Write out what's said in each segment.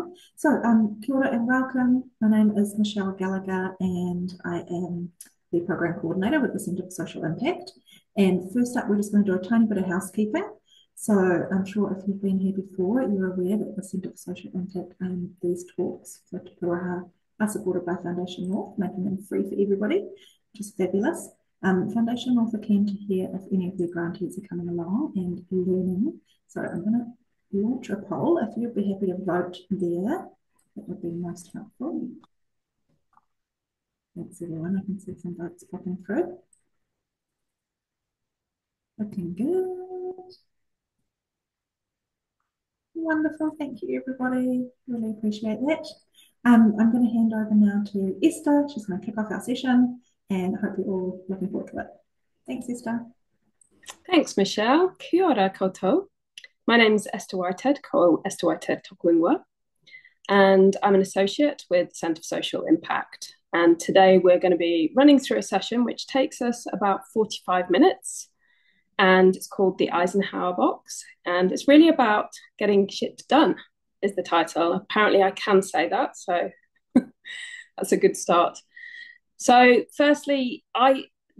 everyone. So, kia ora and welcome. My name is Michelle Gallagher, and I am the Program Coordinator with the Centre for Social Impact. And first up, we're just going to do a tiny bit of housekeeping. So, I'm sure if you've been here before, you're aware that the Centre for Social Impact these talks for Te Pūaha are supported by Foundation North, making them free for everybody, which is fabulous. Foundation North are keen to hear if any of their grantees are coming along and learning. So, I'm going to launch a poll. If you'd be happy to vote there, that would be most helpful. Thanks everyone. I can see some votes popping through. Looking good. Wonderful. Thank you, everybody. Really appreciate that. I'm going to hand over now to Esther. She's going to kick off our session, and I hope you're all looking forward to it. Thanks, Esther. Thanks, Michelle. Kia ora koutou. My name is Esther Whitehead, ko Esther Whitehead tōku ingoa, and I'm an associate with the Centre for Social Impact. And today we're going to be running through a session which takes us about 45 minutes, and it's called the Eisenhower Box, and it's really about getting shit done is the title. Apparently I can say that, so that's a good start. So firstly,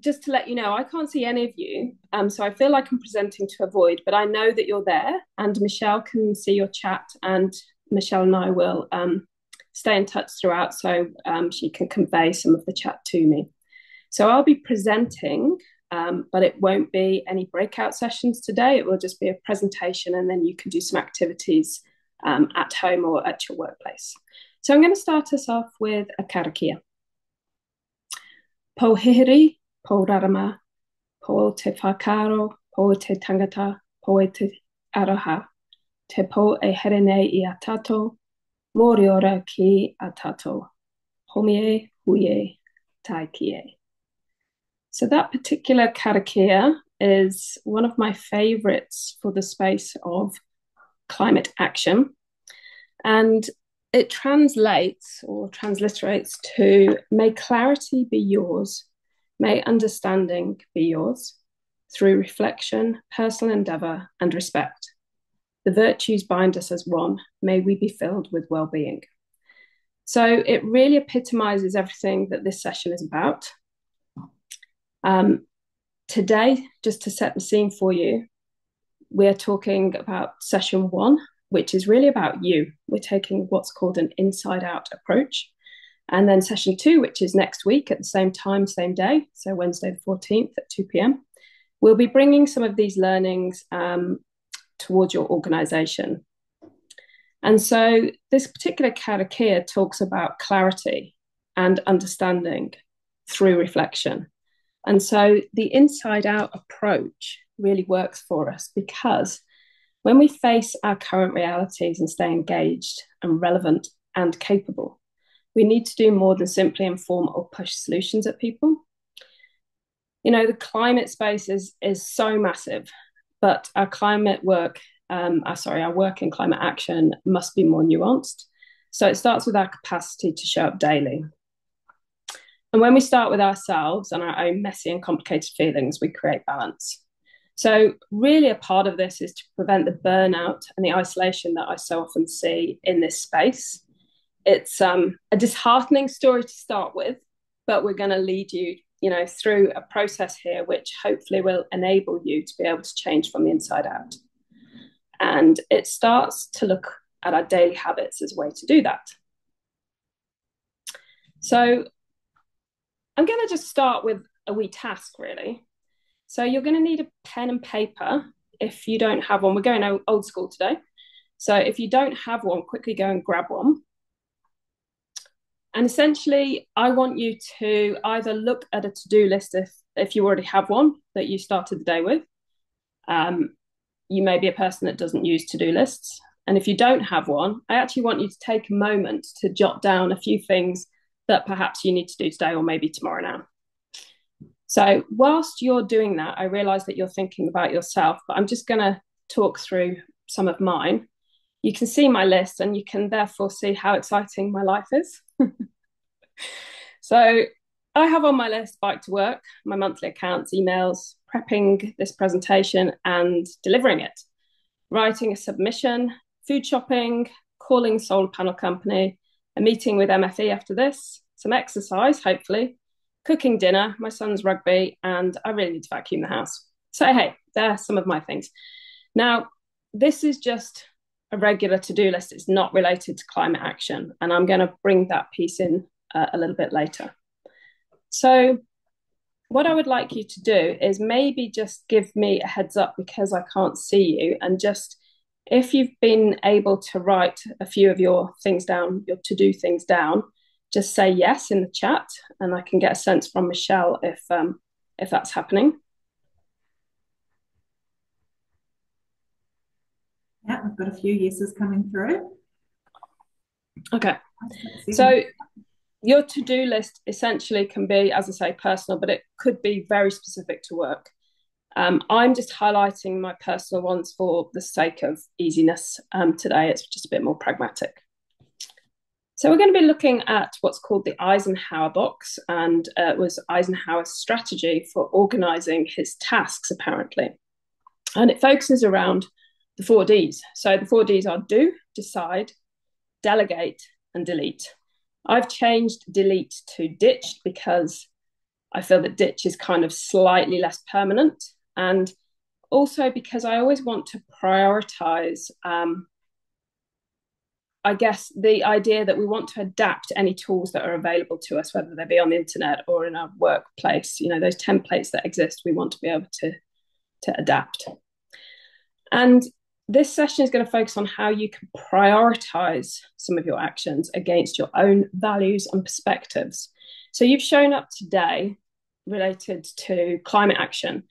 just to let you know, I can't see any of you, so I feel like I'm presenting to avoid, but I know that you're there, and Michelle can see your chat, and Michelle and I will stay in touch throughout, so she can convey some of the chat to me. So I'll be presenting, but it won't be any breakout sessions today. It will just be a presentation, and then you can do some activities at home or at your workplace. So I'm going to start us off with a karakia. Pohihiri, po rarama, po te whakaro, po te tangata, po te aroha, te po e here nei I a tato, mō ora ki a tato, homie, huie, tai kie. So that particular karakia is one of my favorites for the space of climate action. And it translates or transliterates to, may clarity be yours, may understanding be yours, through reflection, personal endeavour, and respect. The virtues bind us as one. May we be filled with well-being. So it really epitomises everything that this session is about. Today, just to set the scene for you, we're talking about session 1, which is really about you. We're taking what's called an inside-out approach. And then session 2, which is next week at the same time, same day, so Wednesday the 14th at 2 p.m, we'll be bringing some of these learnings towards your organisation. And so this particular karakia talks about clarity and understanding through reflection. And so the inside-out approach really works for us, because when we face our current realities and stay engaged and relevant and capable, we need to do more than simply inform or push solutions at people. You know, the climate space is so massive, but our climate work, our work in climate action must be more nuanced. So it starts with our capacity to show up daily. And when we start with ourselves and our own messy and complicated feelings, we create balance. So really a part of this is to prevent the burnout and the isolation that I so often see in this space. It's a disheartening story to start with, but we're going to lead you, through a process here, which hopefully will enable you to be able to change from the inside out. And it starts to look at our daily habits as a way to do that. So I'm going to just start with a wee task, really. So you're going to need a pen and paper if you don't have one. We're going old school today. So if you don't have one, quickly go and grab one. And essentially, I want you to either look at a to-do list if you already have one that you started the day with. You may be a person that doesn't use to-do lists. And if you don't have one, I actually want you to take a moment to jot down a few things that perhaps you need to do today or maybe tomorrow now. So whilst you're doing that, I realise that you're thinking about yourself, but I'm just going to talk through some of mine. You can see my list, and you can therefore see how exciting my life is. So I have on my list bike to work, my monthly accounts, emails, prepping this presentation and delivering it, writing a submission, food shopping, calling solar panel company, a meeting with MFE after this, some exercise, hopefully, cooking dinner, my son's rugby, and I really need to vacuum the house. So, hey, there are some of my things. Now, this is just a regular to-do list. It's not related to climate action, and I'm going to bring that piece in a little bit later. So what I would like you to do is maybe just give me a heads up, because I can't see you, and just if you've been able to write a few of your things down, your to-do things down, just say yes in the chat, and I can get a sense from Michelle if that's happening. Yeah, I've got a few yeses coming through. Okay. So your to-do list essentially can be, as I say, personal, but it could be very specific to work. I'm just highlighting my personal ones for the sake of easiness today. It's just a bit more pragmatic. So we're going to be looking at what's called the Eisenhower Box, and it was Eisenhower's strategy for organising his tasks, apparently. And it focuses around the 4 Ds. So the 4 Ds are do, decide, delegate, and delete. I've changed delete to ditched because I feel that ditch is kind of slightly less permanent, and also because I always want to prioritise, I guess, the idea that we want to adapt any tools that are available to us, whether they be on the internet or in our workplace. You know, those templates that exist, we want to be able to adapt. And this session is going to focus on how you can prioritise some of your actions against your own values and perspectives. So you've shown up today related to climate action.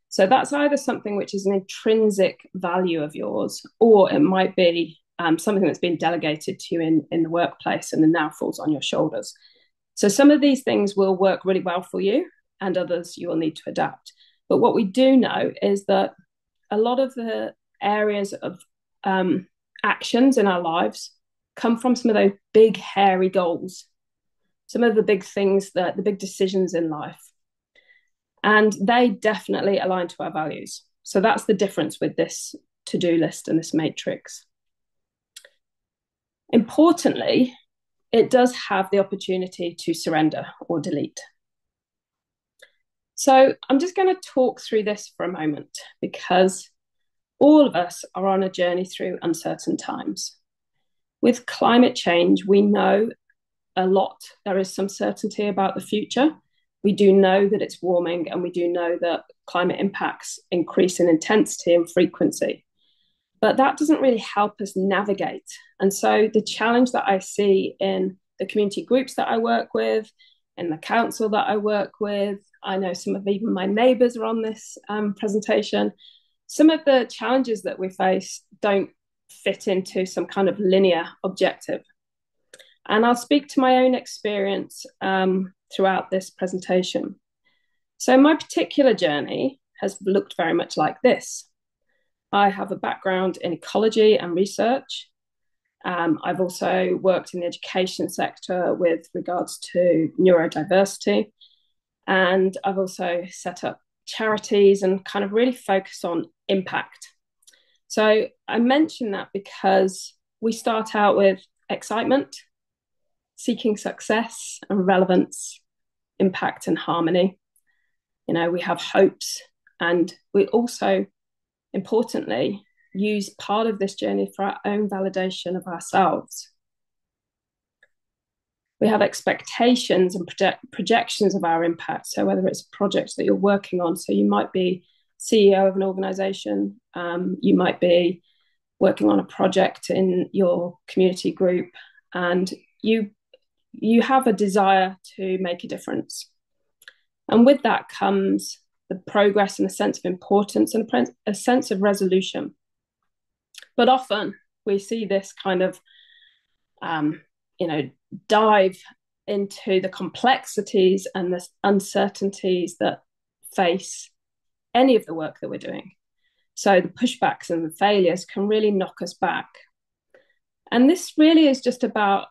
So that's either something which is an intrinsic value of yours, or it might be something that's been delegated to you in the workplace and then now falls on your shoulders. So some of these things will work really well for you, and others you will need to adapt. But what we do know is that a lot of the areas of actions in our lives come from some of those big, hairy goals, some of the big things, the big decisions in life. And they definitely align to our values. So that's the difference with this to-do list and this matrix. Importantly, it does have the opportunity to surrender or delete. So I'm just going to talk through this for a moment, because all of us are on a journey through uncertain times. With climate change, we know a lot. There is some certainty about the future. We do know that it's warming, and we do know that climate impacts increase in intensity and frequency. But that doesn't really help us navigate. And so the challenge that I see in the community groups that I work with, in the council that I work with, I know some of even my neighbours are on this presentation. Some of the challenges that we face don't fit into some kind of linear objective. And I'll speak to my own experience throughout this presentation. So my particular journey has looked very much like this. I have a background in ecology and research. I've also worked in the education sector with regards to neurodiversity. And I've also set up charities and kind of really focused on impact. So I mention that because we start out with excitement, seeking success and relevance, impact and harmony. You know, we have hopes, and we also, importantly, use part of this journey for our own validation of ourselves. We have expectations and projections of our impact. So whether it's a project that you're working on, so you might be CEO of an organization, you might be working on a project in your community group, and you have a desire to make a difference. And with that comes the progress and a sense of importance and a sense of resolution. But often we see this kind of, dive into the complexities and the uncertainties that face any of the work that we're doing. So the pushbacks and the failures can really knock us back. And this really is just about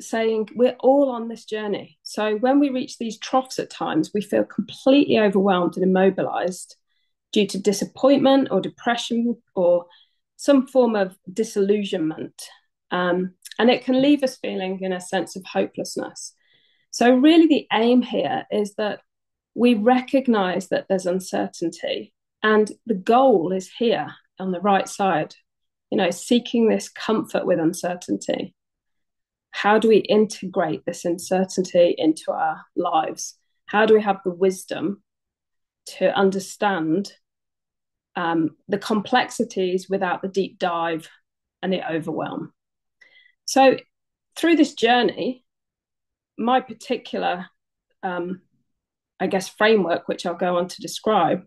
saying we're all on this journey. So when we reach these troughs at times, we feel completely overwhelmed and immobilized due to disappointment or depression or some form of disillusionment. And it can leave us feeling in a sense of hopelessness. So really the aim here is that we recognize that there's uncertainty, and the goal is here on the right side, seeking this comfort with uncertainty. How do we integrate this uncertainty into our lives? How do we have the wisdom to understand the complexities without the deep dive and the overwhelm? So through this journey, my particular, framework, which I'll go on to describe,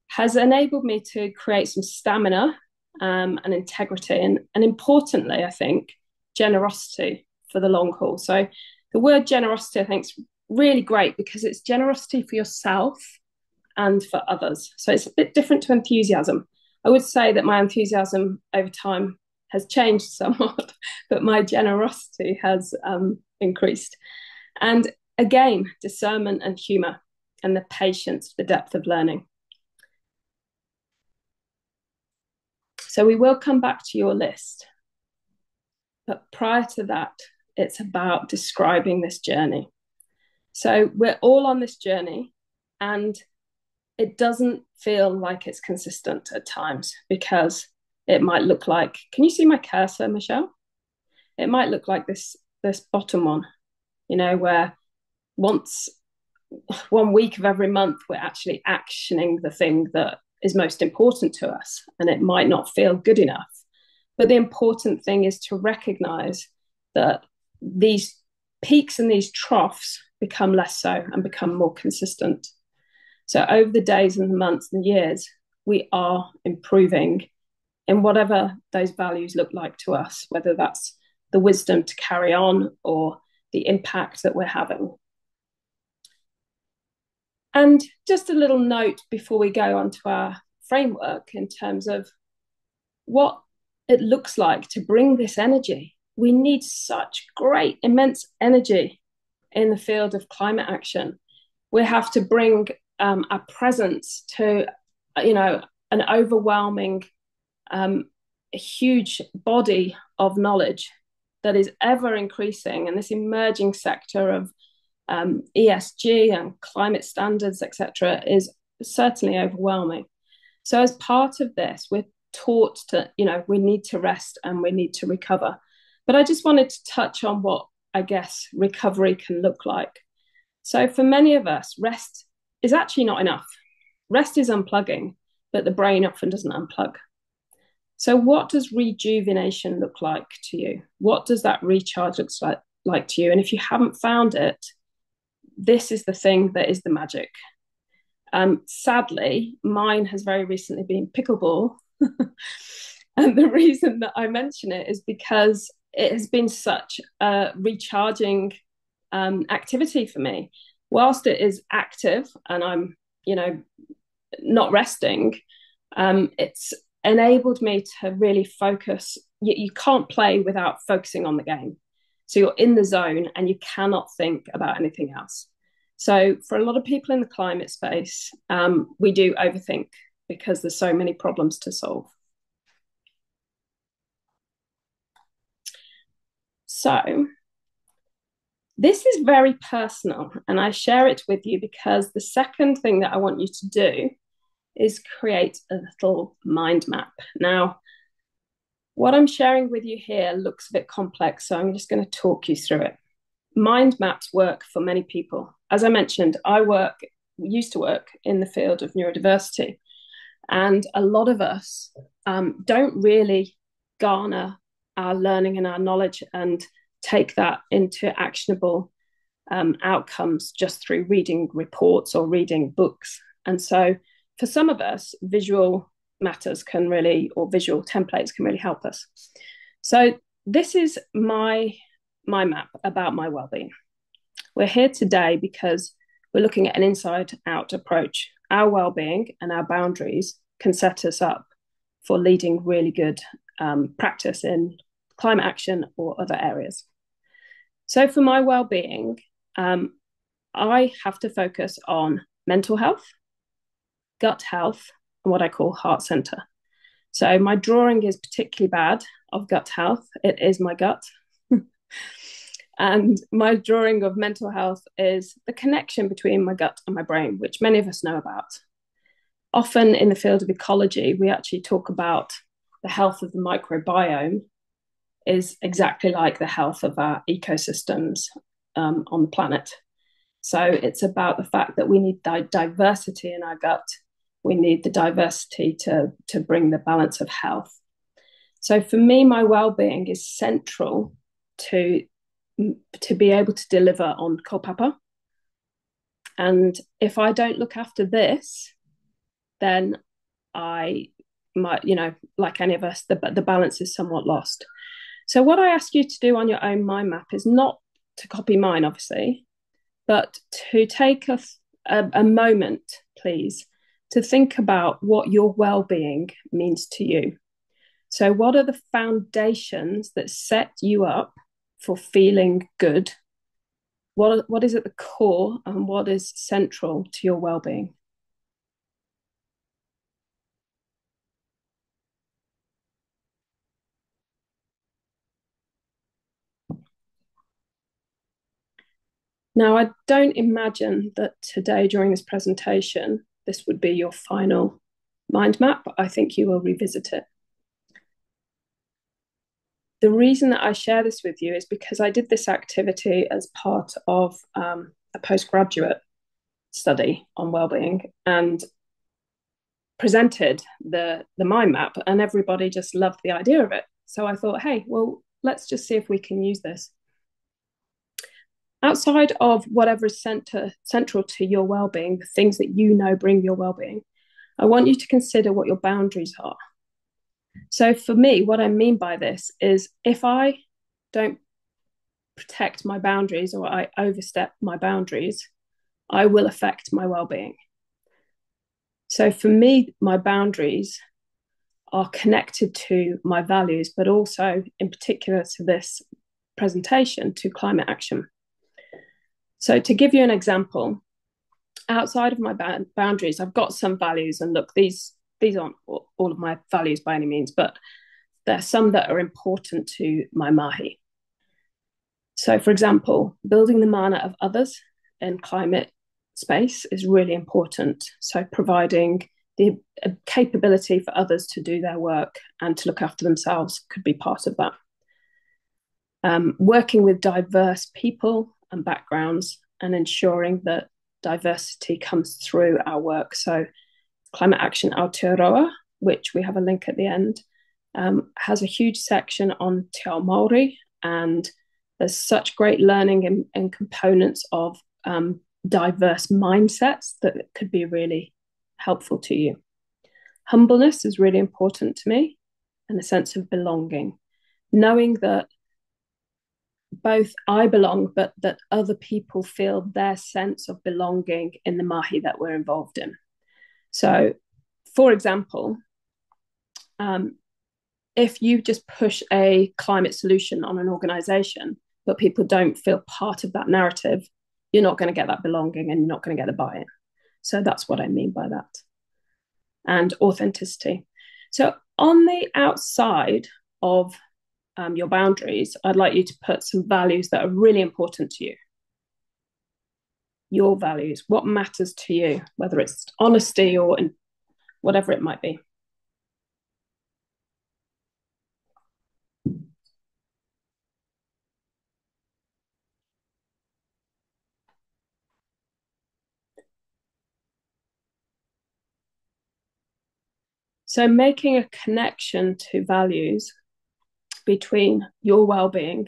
has enabled me to create some stamina and integrity, and importantly, I think, generosity for the long haul. So the word generosity, I think, is really great because it's generosity for yourself and for others. So it's a bit different to enthusiasm. I would say that my enthusiasm over time has changed somewhat, but my generosity has increased. And again, discernment and humor and the patience, the depth of learning. So we will come back to your list. But prior to that, it's about describing this journey. So we're all on this journey, and it doesn't feel like it's consistent at times because it might look like, can you see my cursor, Michelle? It might look like this bottom one, where once 1 week of every month, we're actually actioning the thing that is most important to us, and it might not feel good enough. But the important thing is to recognize that these peaks and these troughs become less so and become more consistent. So over the days and the months and years, we are improving in whatever those values look like to us, whether that's the wisdom to carry on or the impact that we're having. And just a little note before we go on to our framework in terms of what it looks like to bring this energy. We need such great, immense energy in the field of climate action. We have to bring our presence to, an overwhelming, huge body of knowledge that is ever increasing. And this emerging sector of ESG and climate standards, etc., is certainly overwhelming. So as part of this, we're taught to, we need to rest and we need to recover. But I just wanted to touch on what I guess recovery can look like. So for many of us, rest is actually not enough. Rest is unplugging, but the brain often doesn't unplug. So what does rejuvenation look like to you? What does that recharge look like to you? And if you haven't found it, this is the thing that is the magic. Sadly, mine has very recently been pickleball. And the reason that I mention it is because it has been such a recharging activity for me. Whilst it is active and I'm, not resting, it's enabled me to really focus. You can't play without focusing on the game. So you're in the zone and you cannot think about anything else. So for a lot of people in the climate space, we do overthink because there's so many problems to solve. So this is very personal, and I share it with you because the second thing that I want you to do is create a little mind map. Now, what I'm sharing with you here looks a bit complex, so I'm just going to talk you through it. Mind maps work for many people. As I mentioned, I used to work in the field of neurodiversity, and a lot of us don't really garner our learning and our knowledge and take that into actionable outcomes just through reading reports or reading books. And so for some of us, visual matters can really, or visual templates can really help us. So this is my map about my well-being. We're here today because we're looking at an inside-out approach. Our well-being and our boundaries can set us up for leading really good practice in climate action or other areas. So for my well-being, I have to focus on mental health, gut health, and what I call heart center. So my drawing is particularly bad. of gut health. It is my gut. And my drawing of mental health is the connection between my gut and my brain, which many of us know about. Often in the field of ecology, we actually talk about the health of the microbiome is exactly like the health of our ecosystems on the planet. So it's about the fact that we need diversity in our gut. We need the diversity to bring the balance of health. So for me, my well-being is central to be able to deliver on kaupapa. And if I don't look after this, then I might, like any of us, the balance is somewhat lost. So what I ask you to do on your own mind map is not to copy mine, obviously, but to take a moment, please, to think about what your well-being means to you. So what are the foundations that set you up for feeling good? What is at the core and what is central to your well-being? Now, I don't imagine that today during this presentation, this would be your final mind map. I think you will revisit it. The reason that I share this with you is because I did this activity as part of a postgraduate study on wellbeing and presented the mind map, and everybody just loved the idea of it. So I thought, hey, well, let's just see if we can use this. Outside of whatever is central to your well-being, the things that you know bring your well-being, I want you to consider what your boundaries are. So for me, what I mean by this is if I don't protect my boundaries or I overstep my boundaries, I will affect my well-being. So for me, my boundaries are connected to my values, but also in particular to this presentation, to climate action. So to give you an example, outside of my boundaries, I've got some values, and look, these aren't all of my values by any means, but there are some that are important to my mahi. So for example, building the mana of others in climate space is really important. So providing the capability for others to do their work and to look after themselves could be part of that. Working with diverse people and backgrounds and ensuring that diversity comes through our work. So Climate Action Aotearoa, which we have a link at the end, has a huge section on Te Ao Māori, and there's such great learning and components of diverse mindsets that could be really helpful to you. Humbleness is really important to me, and a sense of belonging, knowing that both I belong, but that other people feel their sense of belonging in the mahi that we're involved in. So, for example, if you just push a climate solution on an organization, but people don't feel part of that narrative, you're not going to get that belonging and you're not going to get the buy-in. So that's what I mean by that. And authenticity. So on the outside of your boundaries, I'd like you to put some values that are really important to you. Your values, what matters to you, whether it's honesty or whatever it might be. So making a connection to values between your well-being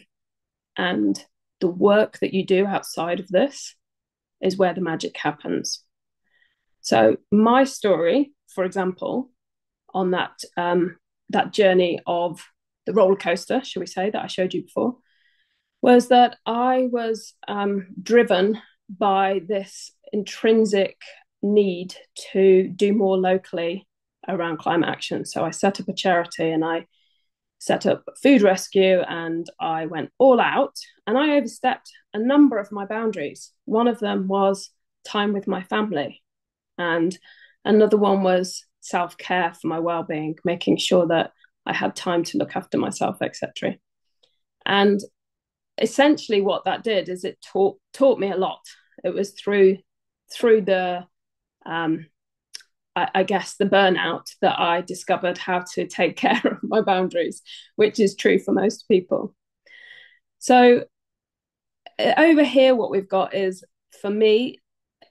and the work that you do outside of this is where the magic happens. So my story, for example, on that journey of the roller coaster, shall we say, that I showed you before, was that I was driven by this intrinsic need to do more locally around climate action. So I set up a charity and I set up food rescue and I went all out, and I overstepped a number of my boundaries. One of them was time with my family, and another one was self-care for my well-being, making sure that I had time to look after myself, etc. And essentially what that did is it taught me a lot. It was through the I guess the burnout that I discovered how to take care of my boundaries, which is true for most people. So over here, what we've got is, for me,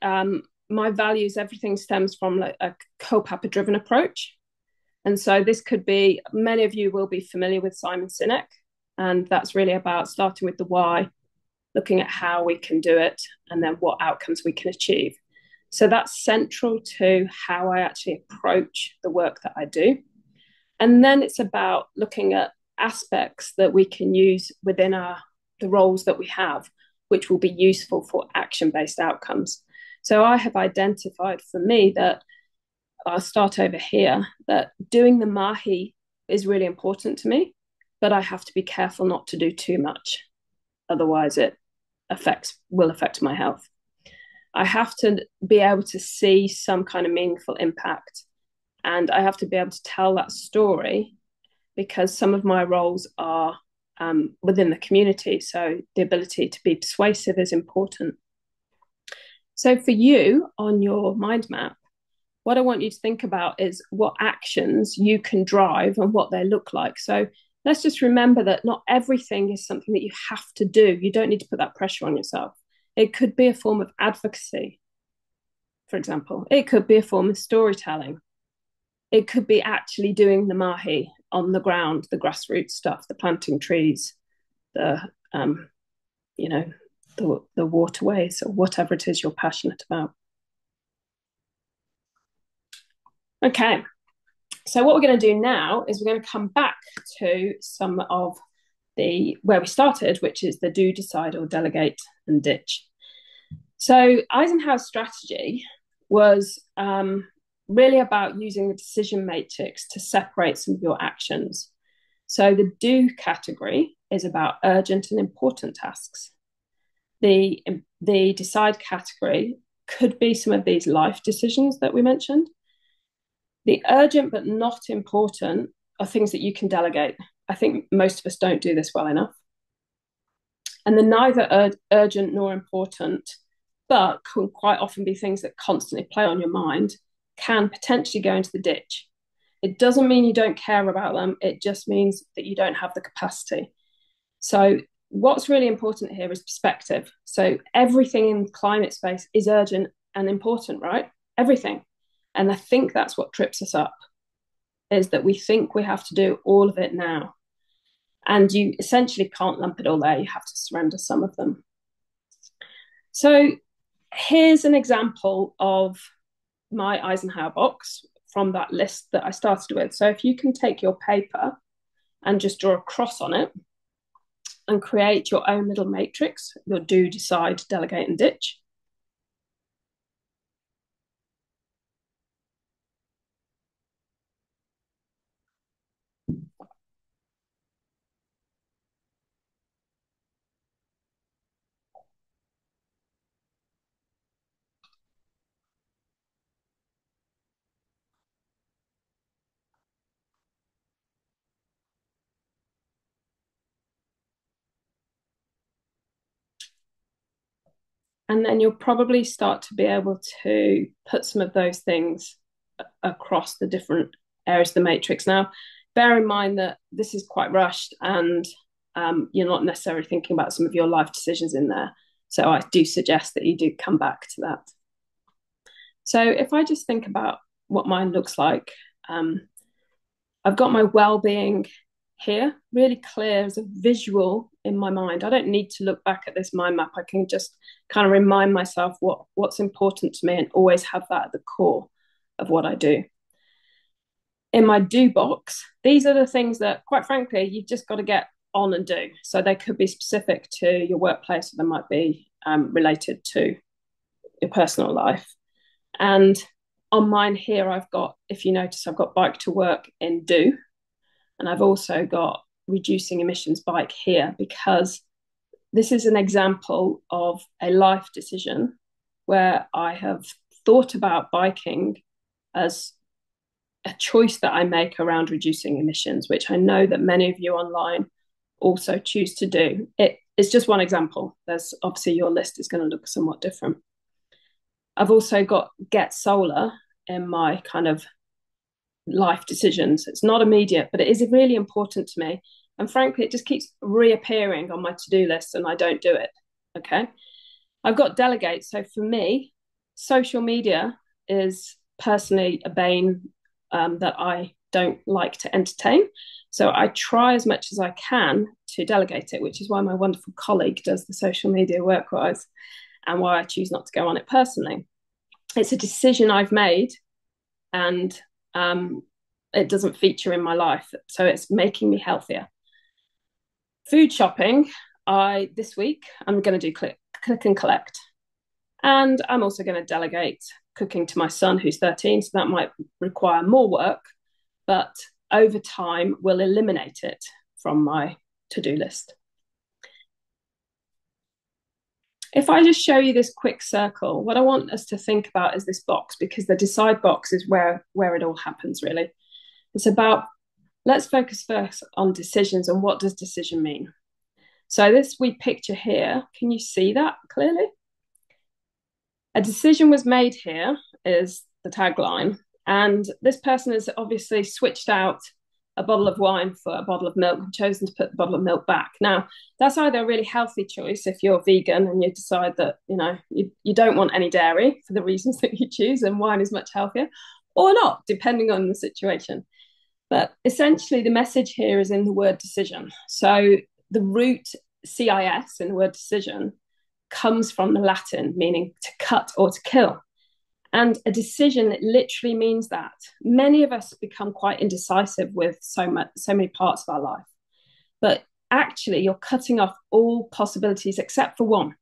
my values, everything stems from like a co-papa-driven approach. And so this could be, many of you will be familiar with Simon Sinek, and that's really about starting with the why, looking at how we can do it, and then what outcomes we can achieve. So that's central to how I actually approach the work that I do. And then it's about looking at aspects that we can use within the roles that we have, which will be useful for action-based outcomes. So I have identified for me that, I'll start over here, that doing the mahi is really important to me, but I have to be careful not to do too much. Otherwise it will affect my health. I have to be able to see some kind of meaningful impact, and I have to be able to tell that story, because some of my roles are within the community. So the ability to be persuasive is important. So for you on your mind map, what I want you to think about is what actions you can drive and what they look like. So let's just remember that not everything is something that you have to do. You don't need to put that pressure on yourself. It could be a form of advocacy, for example. It could be a form of storytelling. It could be actually doing the mahi on the ground, the grassroots stuff, the planting trees, the waterways, or whatever it is you're passionate about. Okay, so what we're going to do now is we're going to come back to some of where we started, which is the do, decide, or delegate and ditch. So Eisenhower's strategy was really about using the decision matrix to separate some of your actions. So the do category is about urgent and important tasks. The decide category could be some of these life decisions that we mentioned. The urgent but not important are things that you can delegate. I think most of us don't do this well enough. And the neither urgent nor important, but can quite often be things that constantly play on your mind, can potentially go into the ditch. It doesn't mean you don't care about them. It just means that you don't have the capacity. So what's really important here is perspective. So everything in climate space is urgent and important, right? Everything. And I think that's what trips us up, is that we think we have to do all of it now. And you essentially can't lump it all there. You have to surrender some of them. So here's an example of my Eisenhower box from that list that I started with. So if you can take your paper and just draw a cross on it and create your own little matrix, your do, decide, delegate, and ditch. And then you'll probably start to be able to put some of those things across the different areas of the matrix. Now, bear in mind that this is quite rushed, and you're not necessarily thinking about some of your life decisions in there. So I do suggest that you do come back to that. So if I just think about what mine looks like, I've got my well-being here really clear as a visual in my mind. I don't need to look back at this mind map. I can just kind of remind myself what's important to me and always have that at the core of what I do. In my do box, these are the things that, quite frankly, you've just got to get on and do. So they could be specific to your workplace, or they might be related to your personal life. And on mine here, I've got, if you notice, I've got bike to work in do. And I've also got reducing emissions bike here, because this is an example of a life decision where I have thought about biking as a choice that I make around reducing emissions, which I know that many of you online also choose to do. It's just one example. There's obviously your list is going to look somewhat different. I've also got get solar in my kind of life decisions. It's not immediate, but it is really important to me. And frankly, it just keeps reappearing on my to-do list and I don't do it. Okay. I've got delegate. So for me, social media is personally a bane that I don't like to entertain. So I try as much as I can to delegate it, which is why my wonderful colleague does the social media work-wise and why I choose not to go on it personally. It's a decision I've made and it doesn't feature in my life. So it's making me healthier. Food shopping, this week, I'm going to do click and collect. And I'm also going to delegate cooking to my son, who's 13. So that might require more work, but over time, we'll eliminate it from my to-do list. If I just show you this quick circle, what I want us to think about is this box, because the decide box is where it all happens, really. It's about, let's focus first on decisions and what does decision mean? So this we picture here, can you see that clearly? A decision was made here is the tagline. And this person has obviously switched out a bottle of wine for a bottle of milk and chosen to put the bottle of milk back. Now, that's either a really healthy choice if you're vegan and you decide that, you don't want any dairy for the reasons that you choose and wine is much healthier, or not, depending on the situation. But essentially, the message here is in the word decision. So the root CIS in the word decision comes from the Latin, meaning to cut or to kill. And a decision literally means that. Many of us become quite indecisive with so many parts of our life. But actually, you're cutting off all possibilities except for one.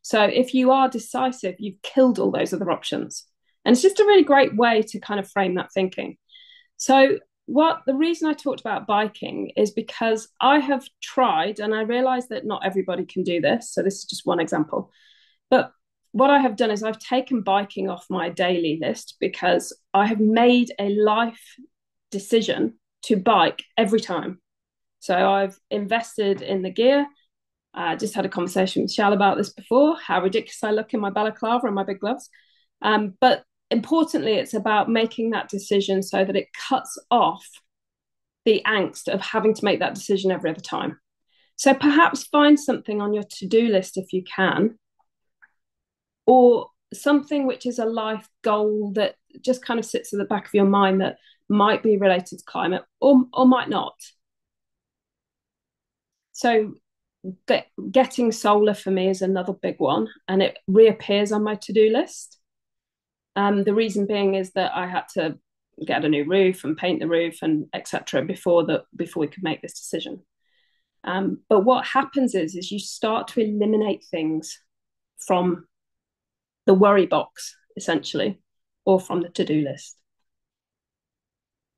So if you are decisive, you've killed all those other options. And it's just a really great way to kind of frame that thinking. So the reason I talked about biking is because I have tried, and I realize that not everybody can do this. So this is just one example. But what I have done is I've taken biking off my daily list because I have made a life decision to bike every time. So I've invested in the gear. I just had a conversation with Shal about this before, how ridiculous I look in my balaclava and my big gloves. But importantly, it's about making that decision so that it cuts off the angst of having to make that decision every other time. So perhaps find something on your to-do list if you can, or something which is a life goal that just kind of sits at the back of your mind that might be related to climate or might not. So getting solar for me is another big one, and it reappears on my to-do list. The reason being is that I had to get a new roof and paint the roof and etc. before we could make this decision. But what happens is you start to eliminate things from the worry box, essentially, or from the to-do list.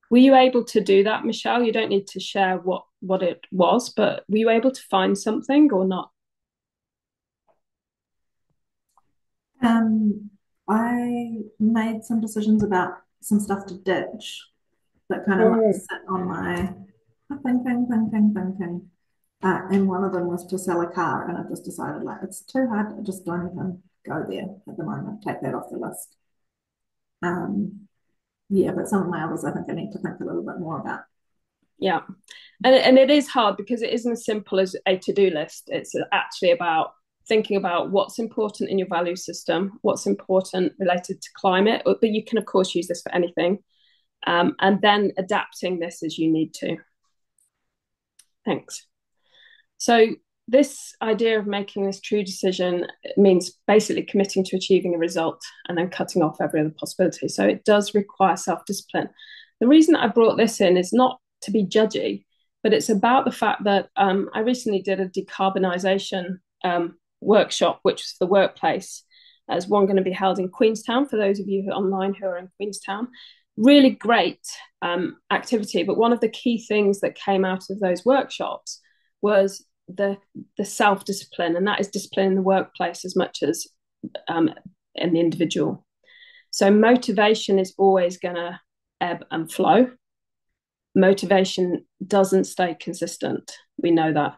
Were you able to do that, Michelle? You don't need to share what it was, but were you able to find something or not? I made some decisions about some stuff to ditch that kind of like sat on my thing. And one of them was to sell a car, and I just decided like it's too hard. I just don't even go there at the moment. Take that off the list. Yeah, but some of my others I think I need to think a little bit more about. Yeah, and it is hard because it isn't as simple as a to-do list. It's actually about thinking about what's important in your value system, what's important related to climate, but you can of course use this for anything, and then adapting this as you need to. Thanks. So this idea of making this true decision means basically committing to achieving a result and then cutting off every other possibility. So it does require self-discipline. The reason that I brought this in is not to be judgy, but it's about the fact that I recently did a decarbonisation workshop, which was for the workplace. There's one going to be held in Queenstown for those of you online who are in Queenstown. Really great activity, but one of the key things that came out of those workshops was the self-discipline, and that is discipline in the workplace as much as in the individual. So motivation is always going to ebb and flow. Motivation doesn't stay consistent. We know that.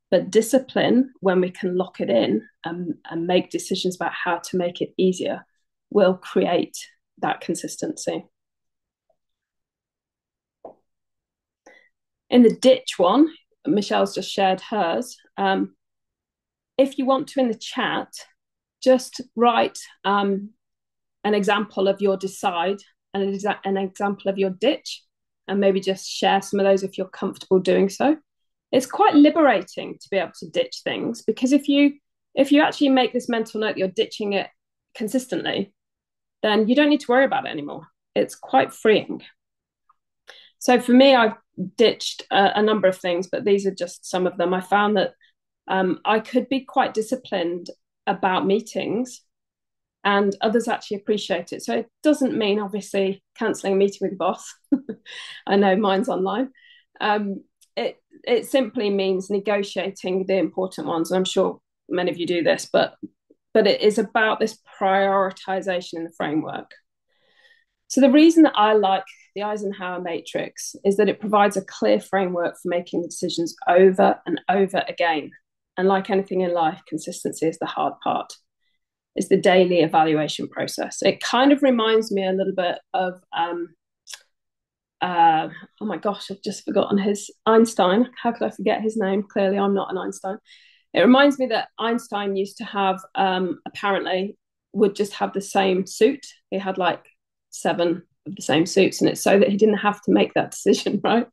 But discipline, when we can lock it in and make decisions about how to make it easier, will create that consistency. In the ditch one, Michelle's just shared hers. If you want to, in the chat, just write an example of your decide and an example of your ditch, and maybe just share some of those if you're comfortable doing so. It's quite liberating to be able to ditch things, because if you actually make this mental note, you're ditching it consistently, then you don't need to worry about it anymore. It's quite freeing. So for me, I've ditched a number of things, but these are just some of them. I found that I could be quite disciplined about meetings, and others actually appreciate it. So it doesn't mean, obviously, cancelling a meeting with the boss. I know mine's online. It simply means negotiating the important ones. And I'm sure many of you do this, but it is about this prioritization in the framework. So the reason that I like the Eisenhower matrix is that it provides a clear framework for making decisions over and over again. And like anything in life, consistency is the hard part. It's the daily evaluation process. It kind of reminds me a little bit of, oh my gosh, I've just forgotten Einstein. How could I forget his name? Clearly, I'm not an Einstein. It reminds me that Einstein used to have, apparently, would just have the same suit. He had like 7 of the same suits, and it's so that he didn't have to make that decision, right?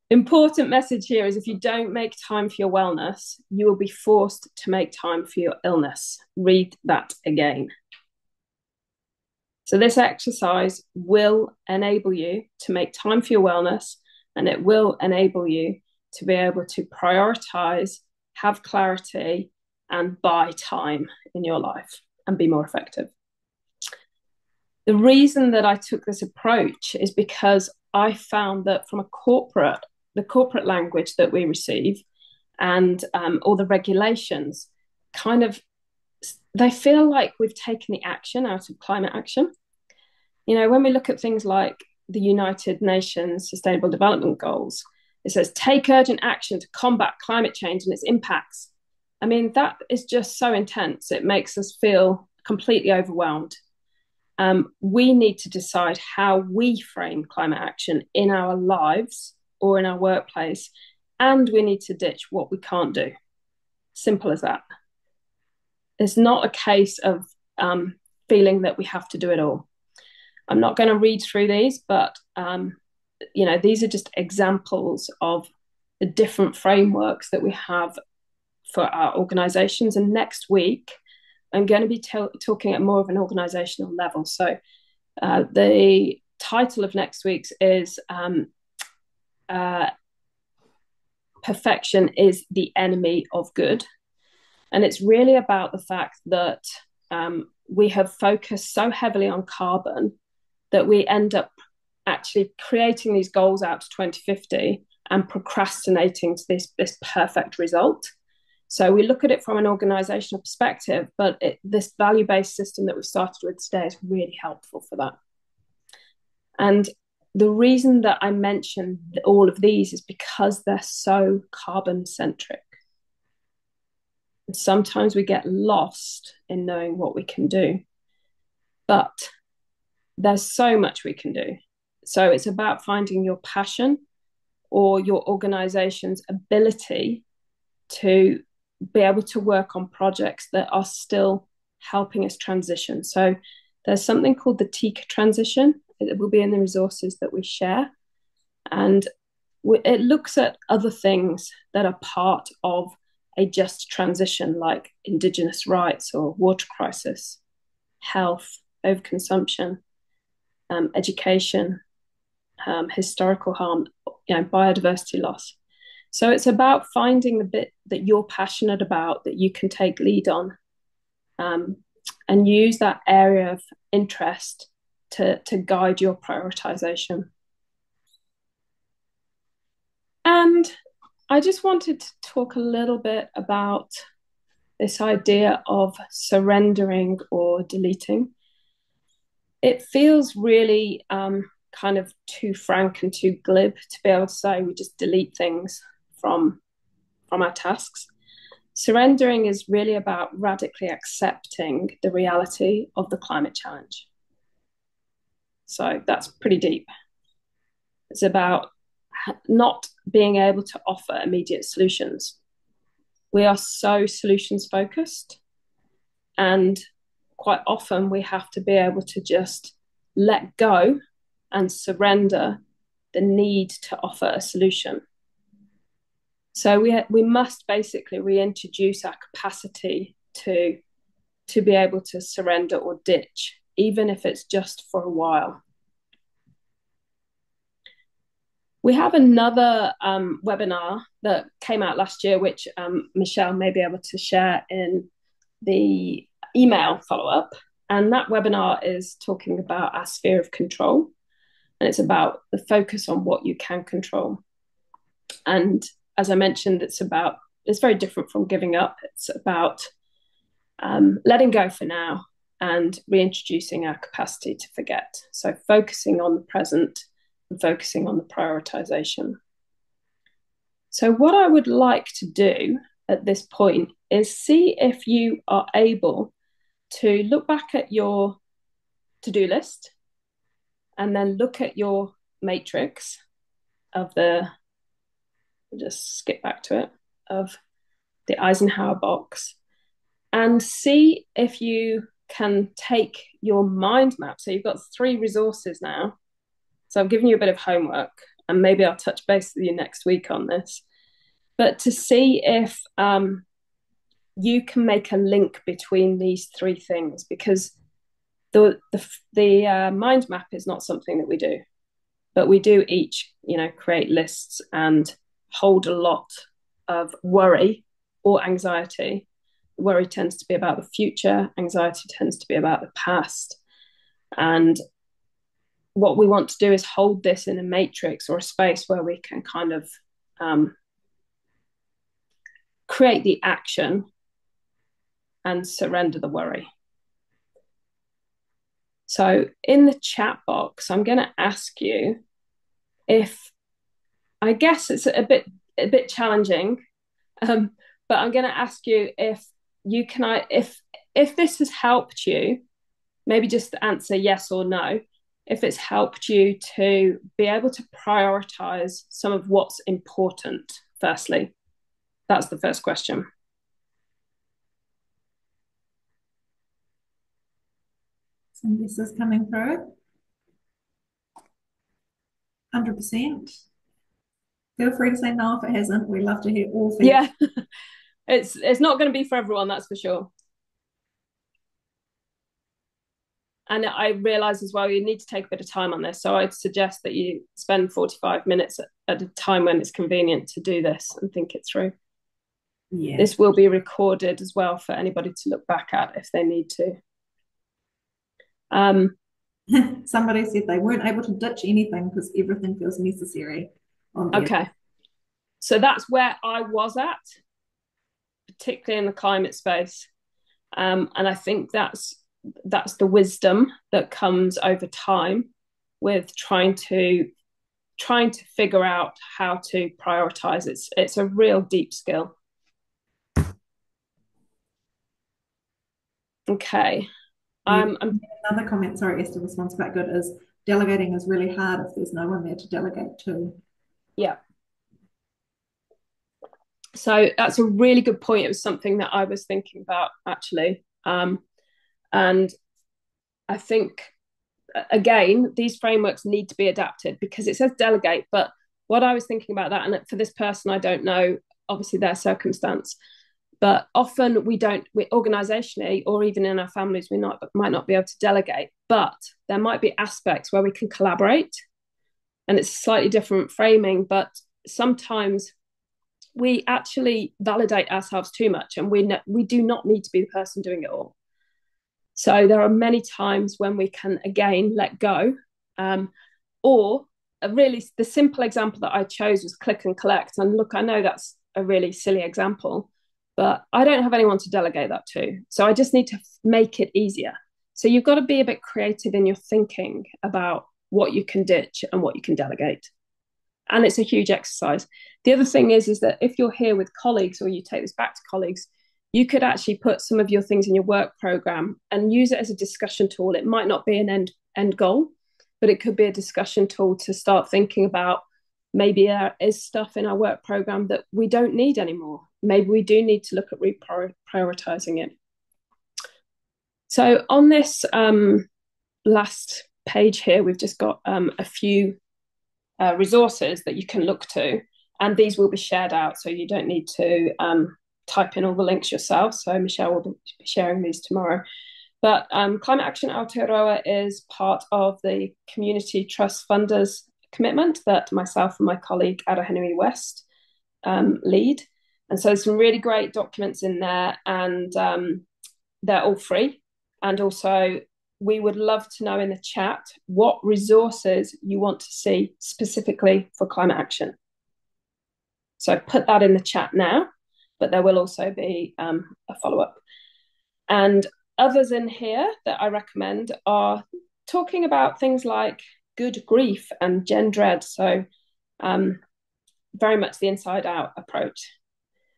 Important message here is if you don't make time for your wellness, you will be forced to make time for your illness. Read that again. So this exercise will enable you to make time for your wellness, and it will enable you to be able to prioritize, have clarity, and buy time in your life and be more effective. The reason that I took this approach is because I found that from the corporate language that we receive and all the regulations, kind of, they feel like we've taken the action out of climate action. You know, when we look at things like the United Nations Sustainable Development Goals, it says, take urgent action to combat climate change and its impacts. I mean, that is just so intense. It makes us feel completely overwhelmed. We need to decide how we frame climate action in our lives or in our workplace, and we need to ditch what we can't do. Simple as that. It's not a case of feeling that we have to do it all. I'm not going to read through these, but these are just examples of the different frameworks that we have for our organizations. And next week, I'm going to be talking at more of an organizational level. So the title of next week's is Perfection is the Enemy of Good. And it's really about the fact that we have focused so heavily on carbon that we end up actually creating these goals out to 2050 and procrastinating to this perfect result. So we look at it from an organizational perspective, but this value-based system that we've started with today is really helpful for that. And the reason that I mention all of these is because they're so carbon-centric. And sometimes we get lost in knowing what we can do, but there's so much we can do. So it's about finding your passion or your organization's ability to be able to work on projects that are still helping us transition. So there's something called the TEAK transition. It will be in the resources that we share. And it looks at other things that are part of a just transition, like Indigenous rights or water crisis, health, overconsumption, education, historical harm, biodiversity loss. So it's about finding the bit that you're passionate about, that you can take lead on, and use that area of interest to guide your prioritization. And I just wanted to talk a little bit about this idea of surrendering or deleting. It feels really kind of too frank and too glib to be able to say we just delete things from our tasks. Surrendering is really about radically accepting the reality of the climate challenge. So that's pretty deep. It's about not being able to offer immediate solutions. We are so solutions focused, and quite often we have to be able to just let go and surrender the need to offer a solution. So we must basically reintroduce our capacity to be able to surrender or ditch, even if it's just for a while. We have another webinar that came out last year, which Michelle may be able to share in the email follow-up. And that webinar is talking about our sphere of control. And it's about the focus on what you can control. And as I mentioned, it's very different from giving up. It's about letting go for now and reintroducing our capacity to forget. So focusing on the present and focusing on the prioritization. So what I would like to do at this point is see if you are able to look back at your to-do list and then look at your matrix of just skip back to it, of the Eisenhower box, and see if you can take your mind map. So you've got 3 resources now. So I've given you a bit of homework, and maybe I'll touch base with you next week on this. But to see if you can make a link between these 3 things, because the mind map is not something that we do, but we do each, create lists and hold a lot of worry or anxiety. Worry tends to be about the future. Anxiety tends to be about the past. And what we want to do is hold this in a matrix or a space where we can kind of create the action and surrender the worry. So in the chat box, I'm going to ask you if, I guess it's a bit challenging, but I'm going to ask you if this has helped you, maybe just answer yes or no. If it's helped you to be able to prioritize some of what's important, firstly. That's the first question. Some yeses coming through. 100%. Feel free to say no if it hasn't. We love to hear all feedback. Yeah, it's not going to be for everyone, that's for sure. And I realise as well, you need to take a bit of time on this. So I'd suggest that you spend 45 minutes at a time when it's convenient to do this and think it through. Yeah. This will be recorded as well for anybody to look back at if they need to. Somebody said they weren't able to ditch anything because everything feels necessary. Okay. So that's where I was at, particularly in the climate space. And I think that's the wisdom that comes over time with trying to figure out how to prioritize. It's a real deep skill. Okay. Another comment, sorry, Esther, this one's quite good, is delegating is really hard if there's no one there to delegate to. Yeah. So that's a really good point. It was something that I was thinking about, actually. And I think, again, these frameworks need to be adapted because it says delegate. But what I was thinking about that, and for this person, I don't know, obviously, their circumstance. But often we organisationally or even in our families, we might not be able to delegate. But there might be aspects where we can collaborate. And it's a slightly different framing. But sometimes we actually validate ourselves too much, and we do not need to be the person doing it all. So there are many times when we can, again, let go. Or really, the simple example that I chose was click and collect. And look, I know that's a really silly example, but I don't have anyone to delegate that to. So I just need to make it easier. So you've got to be a bit creative in your thinking about what you can ditch and what you can delegate. And it's a huge exercise. The other thing is that if you're here with colleagues or you take this back to colleagues, you could actually put some of your things in your work program and use it as a discussion tool. It might not be an end goal, but it could be a discussion tool to start thinking about maybe there is stuff in our work program that we don't need anymore. Maybe we do need to look at reprioritizing it. So on this last page here, we've just got a few resources that you can look to, and these will be shared out, so you don't need to type in all the links yourself. So Michelle will be sharing these tomorrow. But Climate Action Aotearoa is part of the Community Trust Funders commitment that myself and my colleague Arahenui West lead. And so there's some really great documents in there, and they're all free. And also, we would love to know in the chat what resources you want to see specifically for climate action. So put that in the chat now, but there will also be a follow-up. And others in here that I recommend are talking about things like good grief and gen dread. So very much the inside out approach.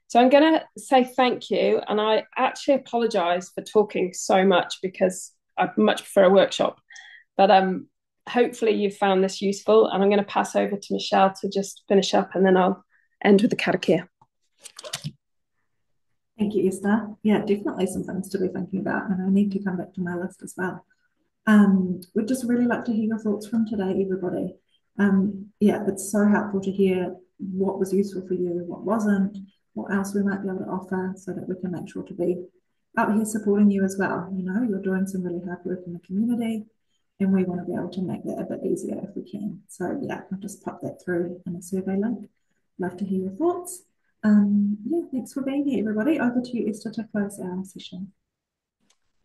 So I'm going to say thank you. And I actually apologize for talking so much because I much prefer a workshop. But hopefully you've found this useful. And I'm going to pass over to Michelle to just finish up, and then I'll end with the karakia. Thank you, Esther. Yeah, definitely some things to be thinking about, and I need to come back to my list as well. We'd just really like to hear your thoughts from today, everybody. Yeah, it's so helpful to hear what was useful for you, what wasn't, what else we might be able to offer, so that we can make sure to be out here supporting you as well. You know, you're doing some really hard work in the community, and we want to be able to make that a bit easier if we can. So yeah, I'll just pop that through in a survey link. Love to hear your thoughts. Yeah, thanks for being here, everybody. Over to you, Esther, to close our session.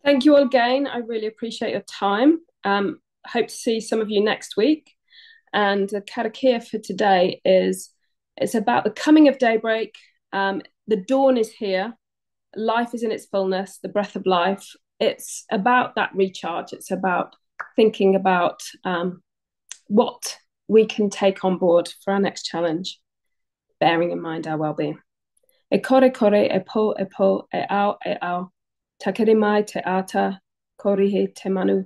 Thank you all again. I really appreciate your time. Hope to see some of you next week. And the karakia for today it's about the coming of daybreak. The dawn is here. Life is in its fullness, the breath of life. It's about that recharge. It's about thinking about what we can take on board for our next challenge, bearing in mind our well-being. E kore, e po, e ao. Takere mai te ata, korihi te manu,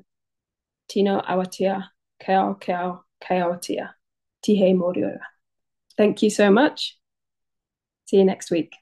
tino awatia, keo, awatia, tihe moriora. Thank you so much. See you next week.